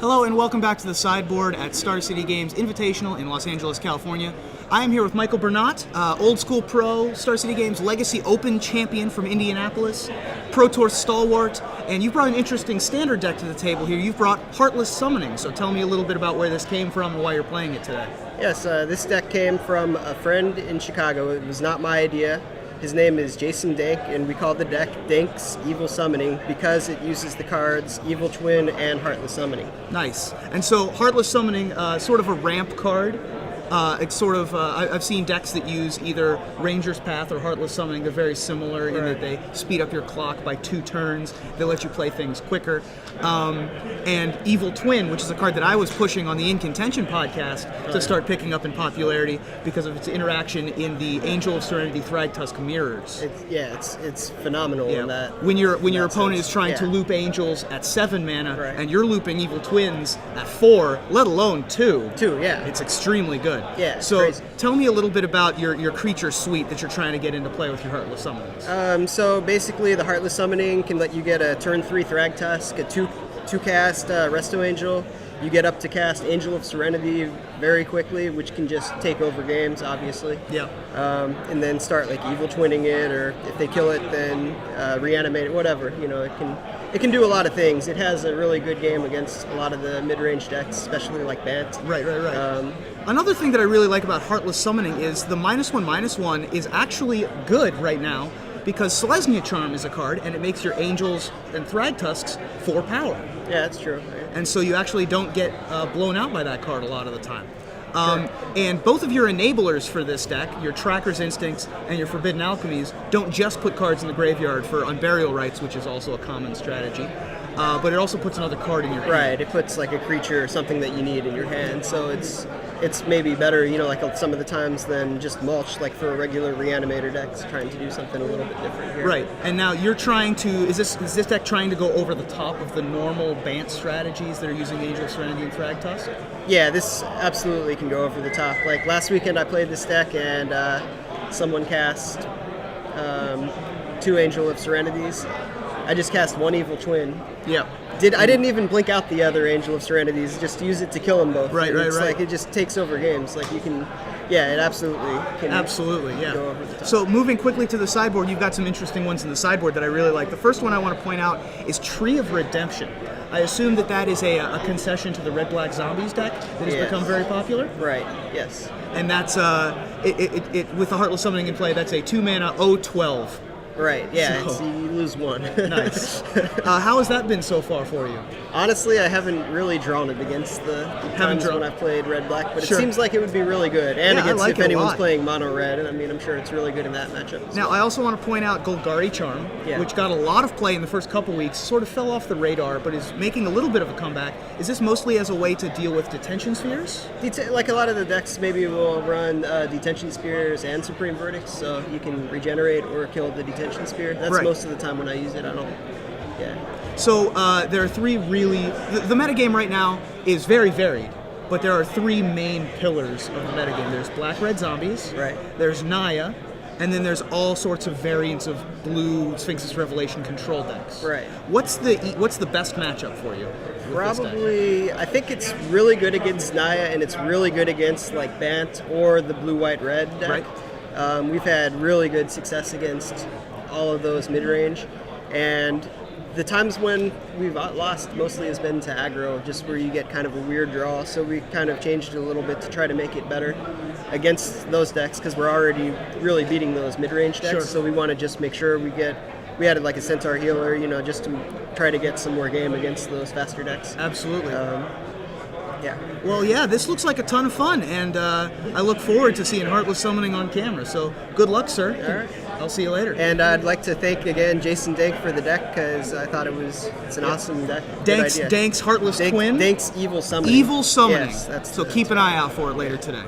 Hello and welcome back to the sideboard at Star City Games Invitational in Los Angeles, California. I am here with Michael Bernat, old school pro, Star City Games Legacy Open champion from Indianapolis, Pro Tour stalwart, and you brought an interesting standard deck to the table here. You've brought Heartless Summoning, so tell me a little bit about where this came from and why you're playing it today. Yes, this deck came from a friend in Chicago. It was not my idea. His name is Jason Dank, and we call the deck Dank's Evil Summoning because it uses the cards Evil Twin and Heartless Summoning. Nice. And so Heartless Summoning, sort of a ramp card. It's sort of, I've seen decks that use either Ranger's Path or Heartless Summoning. They're very similar in that they speed up your clock by 2 turns. They let you play things quicker. And Evil Twin, which is a card that I was pushing on the In Contention podcast to start picking up in popularity because of its interaction in the Angel of Serenity Thragtusk mirrors. It's phenomenal in that. When your opponent is trying to loop Angels at 7 mana and you're looping Evil Twins at 4, let alone 2. It's extremely good. Yeah, so crazy. Tell me a little bit about your creature suite that you're trying to get into play with your Heartless Summonings. So basically the Heartless Summoning can let you get a turn 3 Thragtusk, a 2 cast Resto Angel. You get up to cast Angel of Serenity very quickly, which can just take over games, obviously. Yeah. And then start like Evil Twinning it, or if they kill it, then Reanimate it, whatever. You know, it can do a lot of things. It has a really good game against a lot of the mid-range decks, especially like Bant. Right. Another thing that I really like about Heartless Summoning is the -1/-1 is actually good right now because Selesnya Charm is a card and it makes your Angels and Thragtusks 4 power. Yeah, that's true. And so you actually don't get blown out by that card a lot of the time. And both of your enablers for this deck, your Tracker's Instincts and your Forbidden Alchemies, don't just put cards in the graveyard for Unburial Rites, which is also a common strategy, but it also puts another card in your hand. Right, it puts like a creature or something that you need in your hand, so it's maybe better, like some of the times than just mulch, like for a regular Reanimator deck, trying to do something a little bit different here. Right, and now you're trying to, is this deck trying to go over the top of the normal Bant strategies that are using Angel of Serenity and Thragtusk? Yeah, this absolutely can go over the top. Like last weekend I played this deck and someone cast 2 Angel of Serenities. I just cast 1 Evil Twin. Yeah. I didn't even blink out the other Angel of Serenities, just use it to kill them both. Right. Like it just takes over games. Like you can, it absolutely can. Absolutely, go over the top. So moving quickly to the sideboard, you've got some interesting ones in the sideboard that I really like. The first one I want to point out is Tree of Redemption. I assume that is a concession to the Red-Black Zombies deck that has become very popular. Right, yes. And that's, with the Heartless Summoning in play, that's a 2-mana 0/12. Right, yeah, so you lose 1. Nice. How has that been so far for you? Honestly, I haven't really drawn it against the times when I've played red-black, but it seems like it would be really good. And against if anyone's playing mono-red, I mean, I'm sure it's really good in that matchup. Now, I also want to point out Golgari Charm, which got a lot of play in the first couple weeks, sort of fell off the radar, but is making a little bit of a comeback. Is this mostly as a way to deal with Detention Spheres? Like a lot of the decks maybe will run Detention Spheres and Supreme Verdicts, so you can regenerate or kill the Detention Spear. That's most of the time when I use it. So there are 3 really... The metagame right now is very varied, but there are 3 main pillars of the metagame. There's Black-Red Zombies, there's Naya, and then there's all sorts of variants of blue Sphinx's Revelation control decks. Right. What's the best matchup for you? Probably, I think it's really good against Naya, and it's really good against like Bant or the blue-white-red deck. Right. We've had really good success against all of those mid-range, and the times when we've lost mostly has been to aggro, just where you get kind of a weird draw, so we kind of changed it a little bit to try to make it better against those decks, because we're already really beating those mid-range decks, so we want to just make sure we added like a Centaur Healer, just to try to get some more game against those faster decks. Absolutely. Well, this looks like a ton of fun, and I look forward to seeing Heartless Summoning on camera, so good luck, sir. All right. I'll see you later. And I'd like to thank again Jason Dank for the deck, because I thought it's an awesome deck. Dank's Heartless Twin? Dank's Evil Summoning. Evil Summoning. Yes, so keep an eye out for it later today.